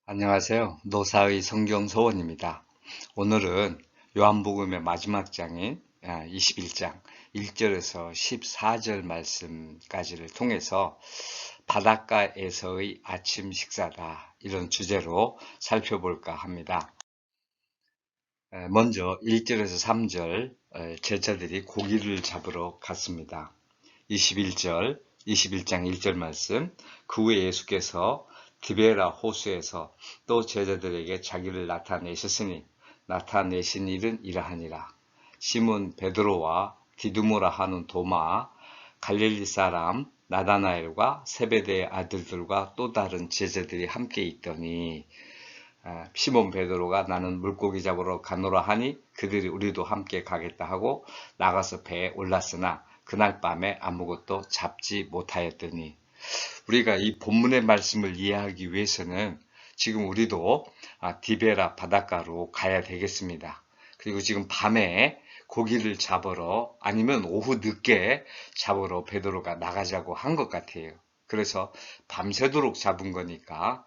안녕하세요. 노사의 성경서원입니다. 오늘은 요한복음의 마지막 장인 21장 1절에서 14절 말씀까지를 통해서 바닷가에서의 아침 식사다 이런 주제로 살펴볼까 합니다. 먼저 1절에서 3절 제자들이 고기를 잡으러 갔습니다. 21장 1절 말씀. 그 후에 예수께서 디베라 호수에서 또 제자들에게 자기를 나타내셨으니 나타내신 일은 이러하니라. 시몬 베드로와 디두모라 하는 도마, 갈릴리 사람 나다나엘과 세베대의 아들들과 또 다른 제자들이 함께 있더니 시몬 베드로가 나는 물고기 잡으러 가노라 하니 그들이 우리도 함께 가겠다 하고 나가서 배에 올랐으나 그날 밤에 아무것도 잡지 못하였더니, 우리가 이 본문의 말씀을 이해하기 위해서는 지금 우리도 디베라 바닷가로 가야 되겠습니다. 그리고 지금 밤에 고기를 잡으러 아니면 오후 늦게 잡으러 베드로가 나가자고 한 것 같아요. 그래서 밤새도록 잡은 거니까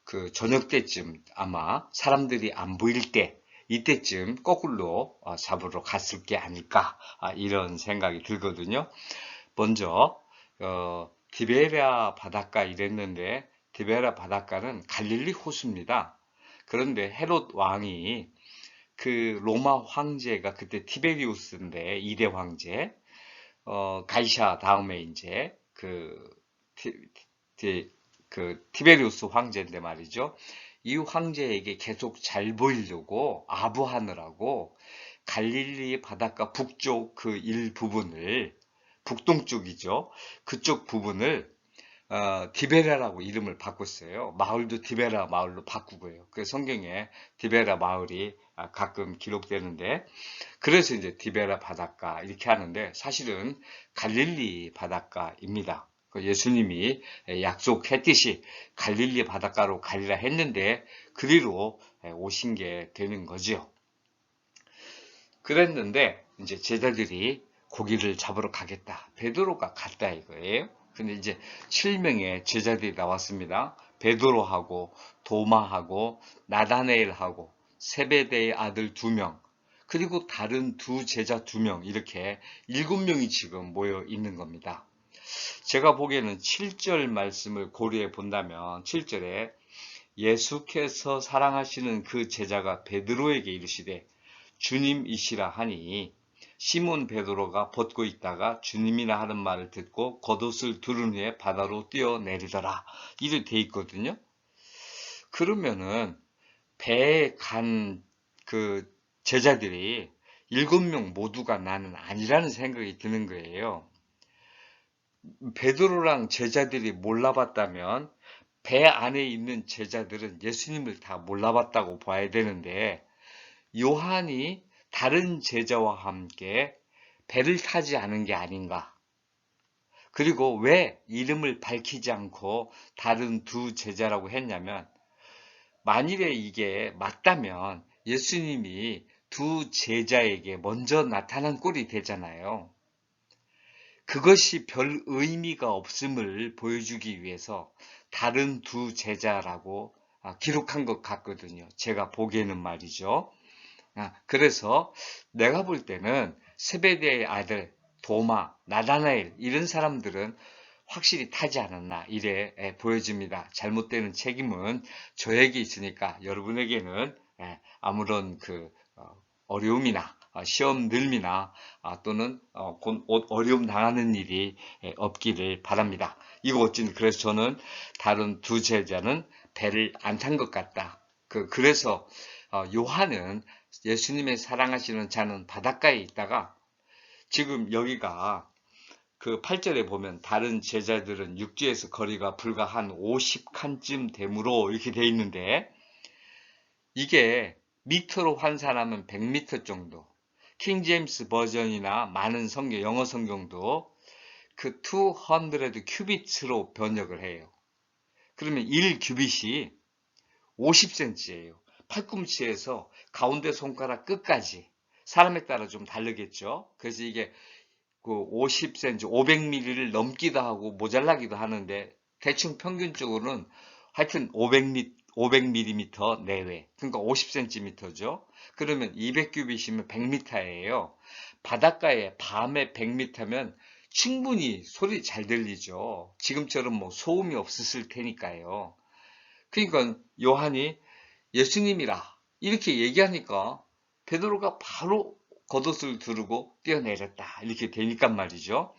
그 저녁 때쯤 아마 사람들이 안 보일 때 이때쯤 거꾸로 잡으러 갔을 게 아닐까 이런 생각이 들거든요. 먼저 디베랴 바닷가 이랬는데 디베랴 바닷가는 갈릴리 호수입니다. 그런데 헤롯 왕이 그 로마 황제가 그때 티베리우스인데 2대 황제 가이샤 다음에 이제 그 티베리우스 황제인데 말이죠. 이 황제에게 계속 잘 보이려고 아부하느라고 갈릴리 바닷가 북쪽 그 일부분을 북동쪽이죠. 그쪽 부분을 디베라라고 이름을 바꿨어요. 마을도 디베라 마을로 바꾸고요. 그 성경에 디베라 마을이 가끔 기록되는데 그래서 이제 디베라 바닷가 이렇게 하는데 사실은 갈릴리 바닷가입니다. 예수님이 약속했듯이 갈릴리 바닷가로 가리라 했는데 그리로 오신 게 되는 거죠. 그랬는데 이제 제자들이 고기를 잡으러 가겠다. 베드로가 갔다 이거예요. 근데 이제 7명의 제자들이 나왔습니다. 베드로하고 도마하고 나다네엘하고 세베대의 아들 2명 그리고 다른 두 제자 2명 이렇게 7명이 지금 모여 있는 겁니다. 제가 보기에는 7절 말씀을 고려해 본다면 7절에 예수께서 사랑하시는 그 제자가 베드로에게 이르시되 주님이시라 하니 시몬 베드로가 벗고 있다가 주님이라 하는 말을 듣고 겉옷을 두른 후에 바다로 뛰어내리더라. 이렇게 돼 있거든요. 그러면은 배에 간 그 제자들이 7명 모두가 나는 아니라는 생각이 드는 거예요. 베드로랑 제자들이 몰라봤다면 배 안에 있는 제자들은 예수님을 다 몰라봤다고 봐야 되는데 요한이 다른 제자와 함께 배를 타지 않은 게 아닌가. 그리고 왜 이름을 밝히지 않고 다른 두 제자라고 했냐면 만일에 이게 맞다면 예수님이 두 제자에게 먼저 나타난 꼴이 되잖아요. 그것이 별 의미가 없음을 보여주기 위해서 다른 두 제자라고 기록한 것 같거든요. 제가 보기에는 말이죠. 그래서 내가 볼 때는 세베대의 아들 도마, 나다나엘 이런 사람들은 확실히 타지 않았나 이래 보여집니다. 잘못되는 책임은 저에게 있으니까 여러분에게는 아무런 그 어려움이나 시험 늘미나 또는 어려움 당하는 일이 없기를 바랍니다. 이거 어찌 그래서 저는 다른 두 제자는 배를 안 탄 것 같다. 그래서 요한은 예수님의 사랑하시는 자는 바닷가에 있다가 지금 여기가 그 8절에 보면 다른 제자들은 육지에서 거리가 불과 한 50칸쯤 되므로 이렇게 돼 있는데 이게 미터로 환산하면 100m 정도. 킹 제임스 버전이나 많은 성경, 영어 성경도 그 200 큐비트로 번역을 해요. 그러면 1 큐빗이 50cm예요. 팔꿈치에서 가운데 손가락 끝까지. 사람에 따라 좀 다르겠죠. 그래서 이게 그 50cm, 500ml를 넘기도 하고 모자라기도 하는데 대충 평균적으로는 하여튼 500mm 내외, 그러니까 50cm죠. 그러면 200규빗이면 100m예요. 바닷가에 밤에 100m면 충분히 소리 잘 들리죠. 지금처럼 뭐 소음이 없었을 테니까요. 그러니까 요한이 예수님이라 이렇게 얘기하니까 베드로가 바로 겉옷을 두르고 뛰어내렸다. 이렇게 되니까 말이죠.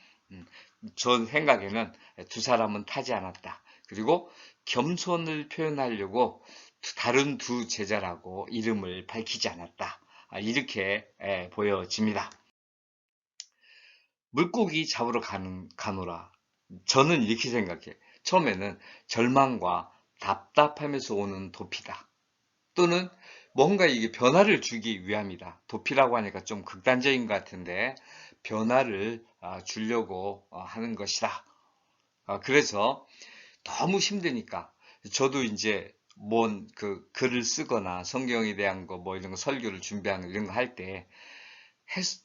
저 생각에는 두 사람은 타지 않았다. 그리고 겸손을 표현하려고 다른 두 제자라고 이름을 밝히지 않았다. 이렇게 보여집니다. 물고기 잡으러 가노라. 저는 이렇게 생각해. 처음에는 절망과 답답하면서 오는 도피다. 또는 뭔가 이게 변화를 주기 위함이다. 도피라고 하니까 좀 극단적인 것 같은데 변화를 주려고 하는 것이다. 그래서 너무 힘드니까 저도 이제 뭔 그 글을 쓰거나 성경에 대한 거 뭐 이런 거 설교를 준비하는 이런 거 할 때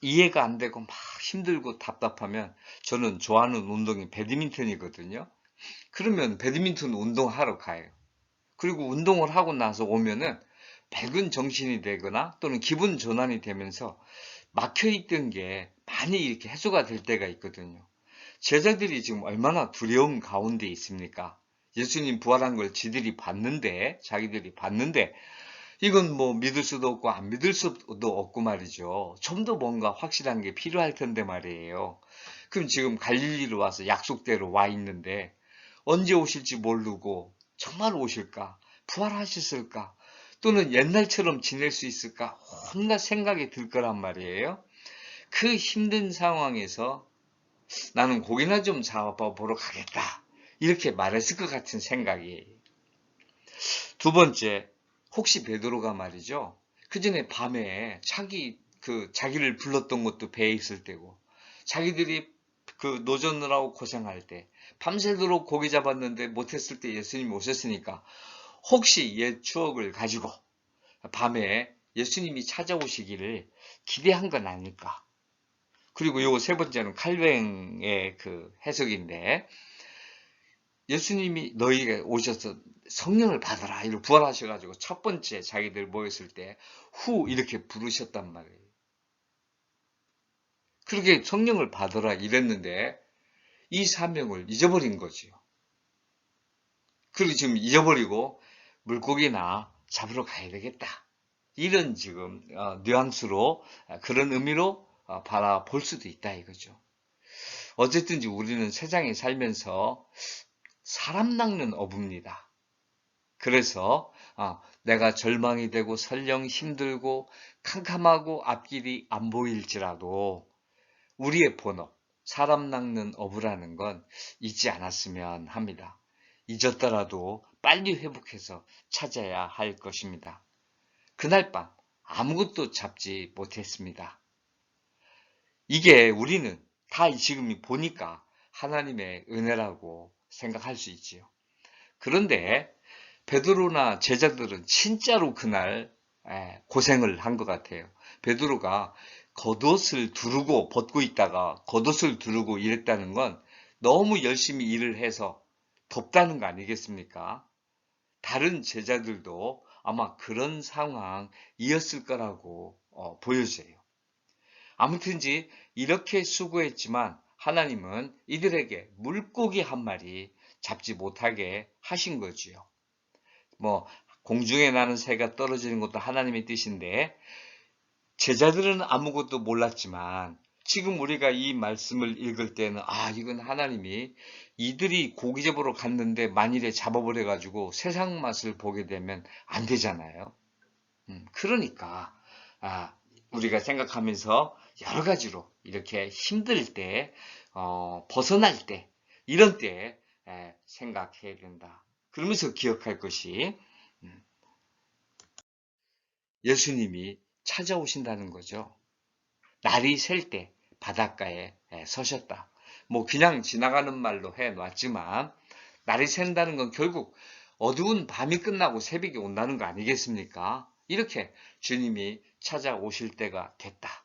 이해가 안 되고 막 힘들고 답답하면 저는 좋아하는 운동이 배드민턴이거든요. 그러면 배드민턴 운동하러 가요. 그리고 운동을 하고 나서 오면은 밝은 정신이 되거나 또는 기분 전환이 되면서 막혀있던 게 많이 이렇게 해소가 될 때가 있거든요. 제자들이 지금 얼마나 두려움 가운데 있습니까? 예수님 부활한 걸 지들이 봤는데, 자기들이 봤는데, 이건 뭐 믿을 수도 없고 안 믿을 수도 없고 말이죠. 좀 더 뭔가 확실한 게 필요할 텐데 말이에요. 그럼 지금 갈릴리로 와서 약속대로 와 있는데 언제 오실지 모르고 정말 오실까? 부활하셨을까? 또는 옛날처럼 지낼 수 있을까? 온갖 생각이 들 거란 말이에요. 그 힘든 상황에서 나는 고기나 좀 잡아보러 가겠다. 이렇게 말했을 것 같은 생각이. 두 번째, 혹시 베드로가 말이죠. 그 전에 밤에 자기를 불렀던 것도 배에 있을 때고, 자기들이 그 노젓느라고 고생할 때, 밤새도록 고기 잡았는데 못했을 때 예수님이 오셨으니까, 혹시 옛 추억을 가지고 밤에 예수님이 찾아오시기를 기대한 건 아닐까. 그리고 요 세 번째는 칼뱅의 그 해석인데, 예수님이 너희에게 오셔서 성령을 받아라. 이렇게 부활하셔가지고 첫 번째 자기들 모였을 때 후 이렇게 부르셨단 말이에요. 그렇게 성령을 받아라 이랬는데 이 사명을 잊어버린 거지요. 그리고 지금 잊어버리고 물고기나 잡으러 가야 되겠다. 이런 지금 뉘앙스로 그런 의미로 바라볼 수도 있다 이거죠. 어쨌든지 우리는 세상에 살면서 사람 낚는 어부입니다. 그래서 내가 절망이 되고 설령 힘들고 캄캄하고 앞길이 안 보일지라도 우리의 본업, 사람 낚는 어부라는 건 잊지 않았으면 합니다. 잊었더라도 빨리 회복해서 찾아야 할 것입니다. 그날 밤 아무것도 잡지 못했습니다. 이게 우리는 다 지금 보니까 하나님의 은혜라고 생각할 수 있지요. 그런데 베드로나 제자들은 진짜로 그날 고생을 한 것 같아요. 베드로가 겉옷을 두르고 벗고 있다가 겉옷을 두르고 이랬다는 건 너무 열심히 일을 해서 덥다는 거 아니겠습니까? 다른 제자들도 아마 그런 상황이었을 거라고 보여져요. 아무튼지 이렇게 수고했지만 하나님은 이들에게 물고기 한 마리 잡지 못하게 하신 거지요. 뭐 공중에 나는 새가 떨어지는 것도 하나님의 뜻인데 제자들은 아무것도 몰랐지만 지금 우리가 이 말씀을 읽을 때는 이건 하나님이 이들이 고기 잡으러 갔는데 만일에 잡아버려 가지고 세상 맛을 보게 되면 안 되잖아요. 그러니까 우리가 생각하면서 여러 가지로 이렇게 힘들 때 벗어날 때 이런 때 생각해야 된다. 그러면서 기억할 것이 예수님이 찾아오신다는 거죠. 날이 셀 때 바닷가에 서셨다. 뭐 그냥 지나가는 말로 해놨지만 날이 샌다는 건 결국 어두운 밤이 끝나고 새벽이 온다는 거 아니겠습니까? 이렇게 주님이 찾아오실 때가 됐다.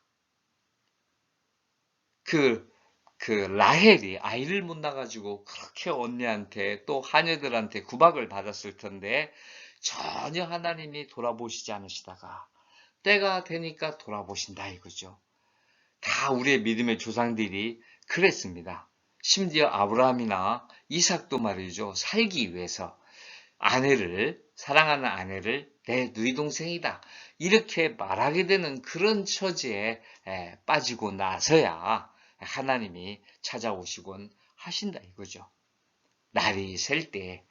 그 그 라헬이 아이를 못 낳아가지고 그렇게 언니한테 또 하녀들한테 구박을 받았을 텐데 전혀 하나님이 돌아보시지 않으시다가 때가 되니까 돌아보신다 이거죠. 다 우리의 믿음의 조상들이 그랬습니다. 심지어 아브라함이나 이삭도 말이죠. 살기 위해서 사랑하는 아내를 내 누이 동생이다 이렇게 말하게 되는 그런 처지에 빠지고 나서야 하나님이 찾아오시곤 하신다 이거죠. 날이 셀 때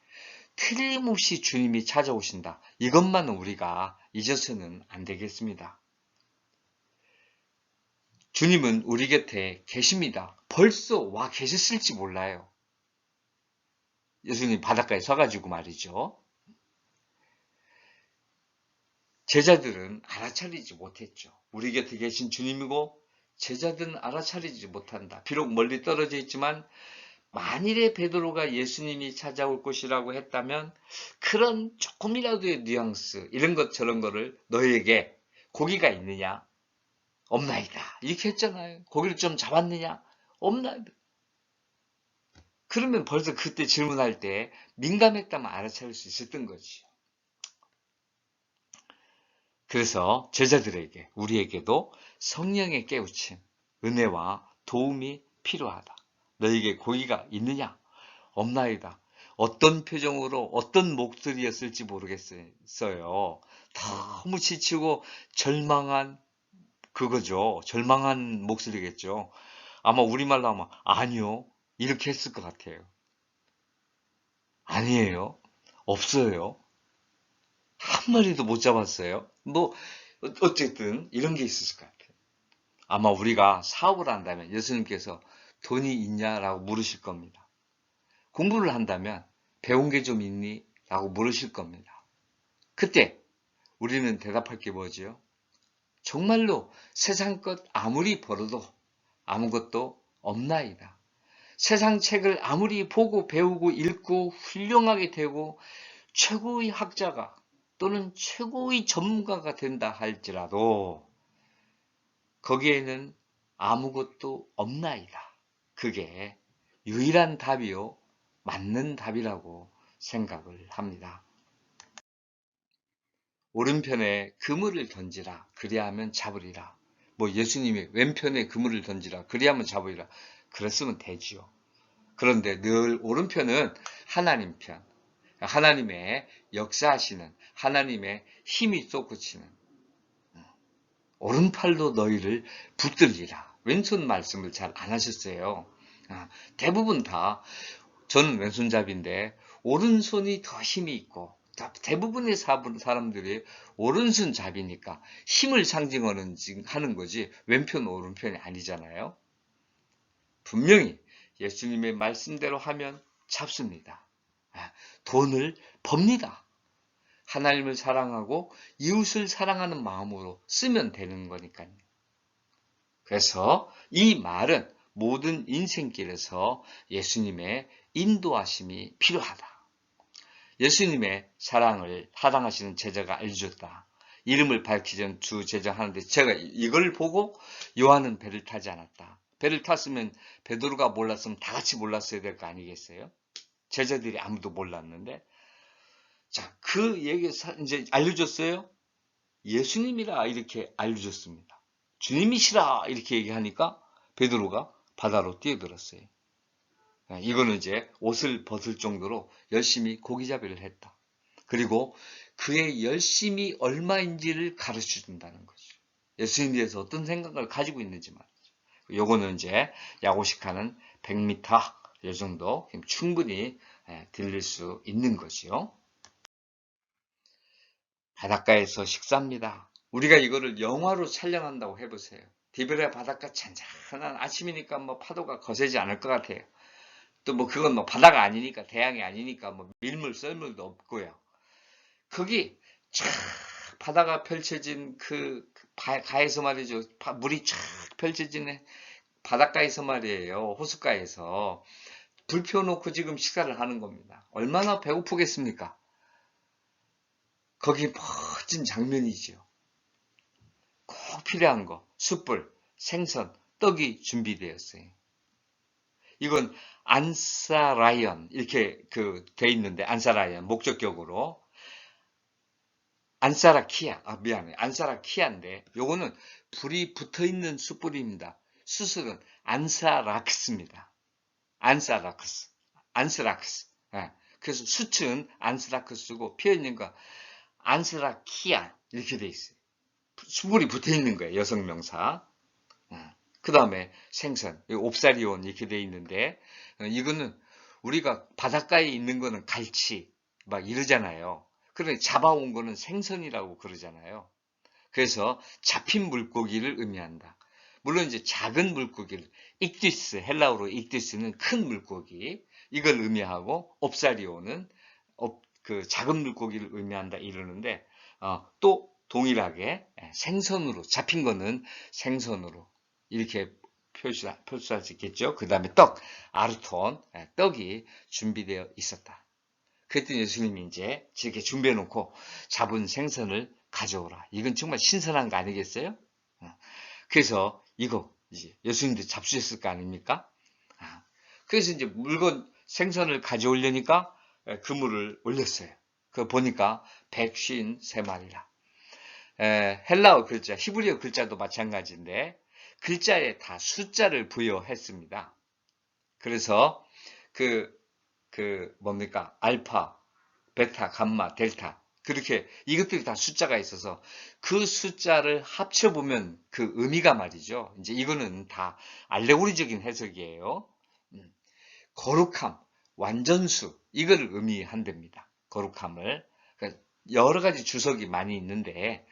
틀림없이 주님이 찾아오신다. 이것만은 우리가 잊어서는 안 되겠습니다. 주님은 우리 곁에 계십니다. 벌써 와 계셨을지 몰라요. 예수님 바닷가에 서가지고 말이죠. 제자들은 알아차리지 못했죠. 우리 곁에 계신 주님이고 제자들은 알아차리지 못한다. 비록 멀리 떨어져 있지만 만일에 베드로가 예수님이 찾아올 것이라고 했다면 그런 조금이라도의 뉘앙스 이런 것 저런 거를 너에게 고기가 있느냐? 없나이다. 이렇게 했잖아요. 고기를 좀 잡았느냐? 없나이다. 그러면 벌써 그때 질문할 때 민감했다면 알아차릴 수 있었던 거지. 그래서 제자들에게 우리에게도 성령의 깨우침, 은혜와 도움이 필요하다. 너에게 고기가 있느냐? 없나이다. 어떤 표정으로 어떤 목소리였을지 모르겠어요. 너무 지치고 절망한 그거죠. 절망한 목소리겠죠. 아마 우리말로 하면 아니요. 이렇게 했을 것 같아요. 아니에요. 없어요. 한 마리도 못 잡았어요. 뭐 어쨌든 이런 게 있었을 것 같아요. 아마 우리가 사업을 한다면 예수님께서 돈이 있냐라고 물으실 겁니다. 공부를 한다면 배운 게 좀 있니? 라고 물으실 겁니다. 그때 우리는 대답할 게 뭐지요? 정말로 세상 것 아무리 벌어도 아무것도 없나이다. 세상 책을 아무리 보고 배우고 읽고 훌륭하게 되고 최고의 학자가 또는 최고의 전문가가 된다 할지라도 거기에는 아무것도 없나이다. 그게 유일한 답이요. 맞는 답이라고 생각을 합니다. 오른편에 그물을 던지라. 그리하면 잡으리라. 뭐 예수님이 왼편에 그물을 던지라. 그리하면 잡으리라. 그랬으면 되지요. 그런데 늘 오른편은 하나님 편. 하나님의 역사하시는 하나님의 힘이 솟구치는 오른팔로 너희를 붙들리라. 왼손 말씀을 잘 안 하셨어요. 대부분 다 저는 왼손잡이인데 오른손이 더 힘이 있고 대부분의 사람들이 오른손잡이니까 힘을 상징하는 하는 거지 왼편 오른편이 아니잖아요. 분명히 예수님의 말씀대로 하면 잡습니다. 돈을 법니다. 하나님을 사랑하고 이웃을 사랑하는 마음으로 쓰면 되는 거니까요. 그래서 이 말은 모든 인생길에서 예수님의 인도하심이 필요하다. 예수님의 사랑하시는 제자가 알려줬다. 이름을 밝히지 않은 두 제자 하는데 제가 이걸 보고 요한은 배를 타지 않았다. 배를 탔으면 베드로가 몰랐으면 다 같이 몰랐어야 될 거 아니겠어요? 제자들이 아무도 몰랐는데 자, 그 얘기 이제 알려줬어요. 예수님이라 이렇게 알려줬습니다. 주님이시라 이렇게 얘기하니까 베드로가 바다로 뛰어들었어요. 이거는 이제 옷을 벗을 정도로 열심히 고기잡이를 했다. 그리고 그의 열심이 얼마인지를 가르쳐 준다는 거죠. 예수님에 대해서 어떤 생각을 가지고 있는지 말이죠. 요거는 이제 야고식하는 100m 이 정도 충분히 들릴 수 있는 거지요. 바닷가에서 식사합니다. 우리가 이거를 영화로 촬영한다고 해보세요. 디베레아 바닷가 잔잔한 아침이니까 뭐 파도가 거세지 않을 것 같아요. 또 뭐 그건 뭐 바다가 아니니까 대양이 아니니까 뭐 밀물 썰물도 없고요. 거기 쫙 바다가 펼쳐진 그 가에서 말이죠. 물이 쫙 펼쳐지는 바닷가에서 말이에요. 호숫가에서 불 펴놓고 지금 식사를 하는 겁니다. 얼마나 배고프겠습니까? 거기 멋진 장면이지요. 꼭 필요한 거, 숯불, 생선, 떡이 준비되었어요. 이건 안사라이언 이렇게 돼 있는데 안사라이언 목적격으로 안사라키아 미안해 안사라키아인데 요거는 불이 붙어 있는 숯불입니다. 숯은 안사락스입니다. 안사락스 안스락스 예. 그래서 숯은 안스라크스고 표현인과 안스라키아 이렇게 돼 있어요. 숯불이 붙어 있는 거예요. 여성명사. 그 다음에 생선, 옵사리온 이렇게 돼 있는데 이거는 우리가 바닷가에 있는 거는 갈치 막 이러잖아요. 그런데 잡아온 거는 생선이라고 그러잖아요. 그래서 잡힌 물고기를 의미한다. 물론 이제 작은 물고기를 익디스 헬라어로 익디스는 큰 물고기 이걸 의미하고 옵사리온은 그 작은 물고기를 의미한다 이러는데 또 동일하게 생선으로 잡힌 거는 생선으로 이렇게 표시할 수 있겠죠. 그 다음에 떡, 아르톤, 떡이 준비되어 있었다. 그랬더니 예수님이 이제 이렇게 준비해 놓고 잡은 생선을 가져오라. 이건 정말 신선한 거 아니겠어요? 그래서 이거 이제 예수님도 잡수셨을 거 아닙니까? 그래서 이제 물건 생선을 가져오려니까 그물을 올렸어요. 그 보니까 153마리라. 헬라어 글자, 히브리어 글자도 마찬가지인데 글자에 다 숫자를 부여했습니다. 그래서 뭡니까? 알파, 베타, 감마, 델타. 그렇게 이것들이 다 숫자가 있어서 그 숫자를 합쳐보면 그 의미가 말이죠. 이제 이거는 다 알레고리적인 해석이에요. 거룩함, 완전수, 이걸 의미한답니다. 거룩함을. 그러니까 여러 가지 주석이 많이 있는데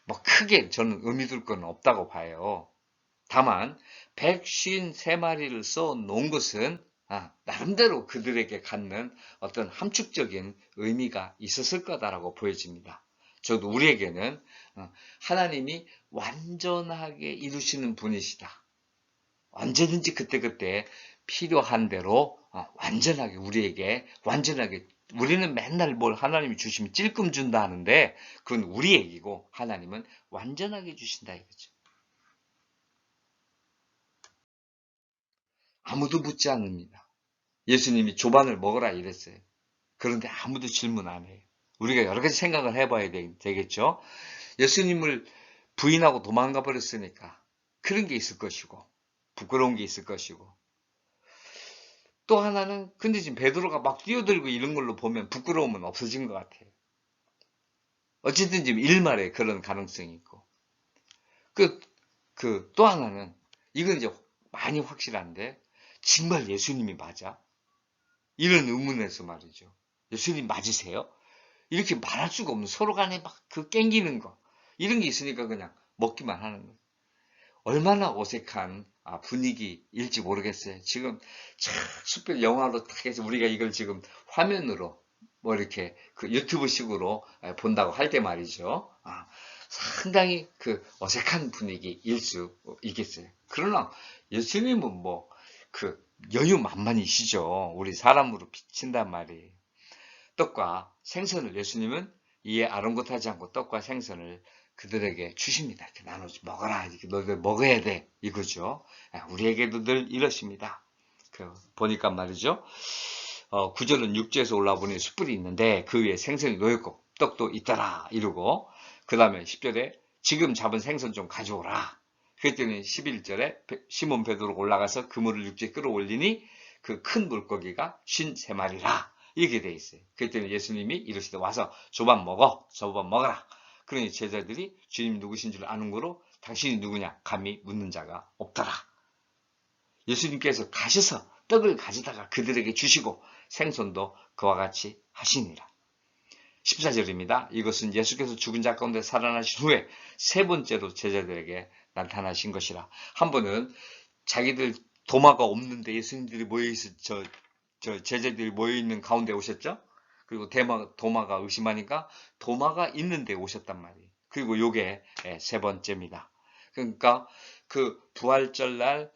뭐 크게 저는 의미 둘 건 없다고 봐요. 다만 153마리를 써 놓은 것은 나름대로 그들에게 갖는 어떤 함축적인 의미가 있었을 거다라고 보여집니다. 저도 우리에게는 하나님이 완전하게 이루시는 분이시다. 언제든지 그때그때 필요한 대로 완전하게 우리에게 완전하게 우리는 맨날 뭘 하나님이 주시면 찔끔 준다 하는데 그건 우리 얘기고 하나님은 완전하게 주신다 이거죠. 아무도 묻지 않습니다. 예수님이 조반을 먹어라 이랬어요. 그런데 아무도 질문 안 해요. 우리가 여러 가지 생각을 해봐야 되겠죠. 예수님을 부인하고 도망가 버렸으니까 그런 게 있을 것이고 부끄러운 게 있을 것이고 또 하나는 근데 지금 베드로가 막 뛰어들고 이런 걸로 보면 부끄러움은 없어진 것 같아요. 어쨌든 지금 일말에 그런 가능성이 있고 또 하나는 이건 이제 많이 확실한데 정말 예수님이 맞아? 이런 의문에서 말이죠. 예수님 맞으세요? 이렇게 말할 수가 없는 서로 간에 막 깽기는 거 이런 게 있으니까 그냥 먹기만 하는 거예요. 얼마나 어색한 분위기일지 모르겠어요. 지금 숯불 영화로 딱 해서 우리가 이걸 지금 화면으로 뭐 이렇게 유튜브식으로 본다고 할 때 말이죠. 상당히 어색한 분위기일 수 있겠어요. 그러나 예수님은 뭐 여유 만만이시죠. 우리 사람으로 비친단 말이에요. 떡과 생선을 예수님은 이에 아랑곳하지 않고 떡과 생선을 그들에게 주십니다. 이렇게 나눠서 먹어라. 이렇게 너희들 먹어야 돼. 이거죠. 우리에게도 늘 이러십니다. 보니까 말이죠. 9절은 육지에서 올라오니 숯불이 있는데 그 위에 생선이 놓였고 떡도 있더라. 이러고 그 다음에 10절에 지금 잡은 생선 좀 가져오라. 그랬더니 11절에 시몬 베드로가 올라가서 그물을 육지에 끌어올리니 그 큰 물고기가 53마리라. 이렇게 돼 있어요. 그랬더니 예수님이 이르시되 와서 조반 먹어. 저반 먹어라. 그러니 제자들이 주님 누구신 줄 아는 거로 당신이 누구냐 감히 묻는 자가 없더라. 예수님께서 가셔서 떡을 가져다가 그들에게 주시고 생선도 그와 같이 하시니라. 14절입니다. 이것은 예수께서 죽은 자 가운데 살아나신 후에 세 번째로 제자들에게 나타나신 것이라. 한 번은 자기들 도마가 없는데 예수님들이 모여있어 제자들이 모여있는 가운데 오셨죠. 그리고 도마가 의심하니까 도마가 있는데 오셨단 말이에요. 그리고 요게 세 번째입니다. 그러니까 부활절날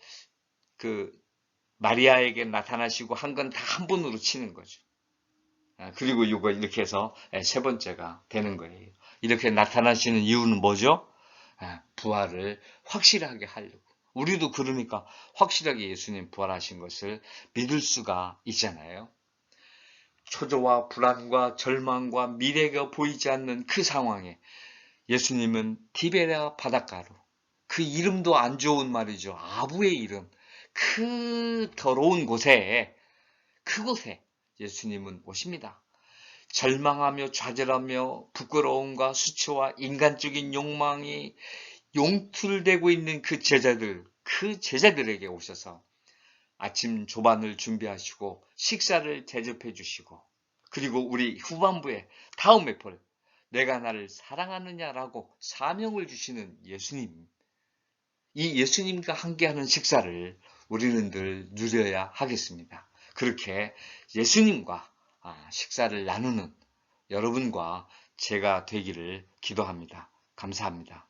마리아에게 나타나시고 한 건 다 한 번으로 치는 거죠. 그리고 이거 이렇게 해서 세 번째가 되는 거예요. 이렇게 나타나시는 이유는 뭐죠? 부활을 확실하게 하려고. 우리도 그러니까 확실하게 예수님 부활하신 것을 믿을 수가 있잖아요. 초조와 불안과 절망과 미래가 보이지 않는 그 상황에 예수님은 티베리아 바닷가로, 그 이름도 안 좋은 말이죠. 아부의 이름, 그 더러운 곳에, 그곳에 예수님은 오십니다. 절망하며 좌절하며 부끄러움과 수치와 인간적인 욕망이 용툴되고 있는 그 제자들에게 오셔서 아침 조반을 준비하시고 식사를 대접해 주시고, 그리고 우리 후반부에 다음 회포를 내가 나를 사랑하느냐라고 사명을 주시는 예수님, 이 예수님과 함께하는 식사를 우리는 늘 누려야 하겠습니다. 그렇게 예수님과 식사를 나누는 여러분과 제가 되기를 기도합니다. 감사합니다.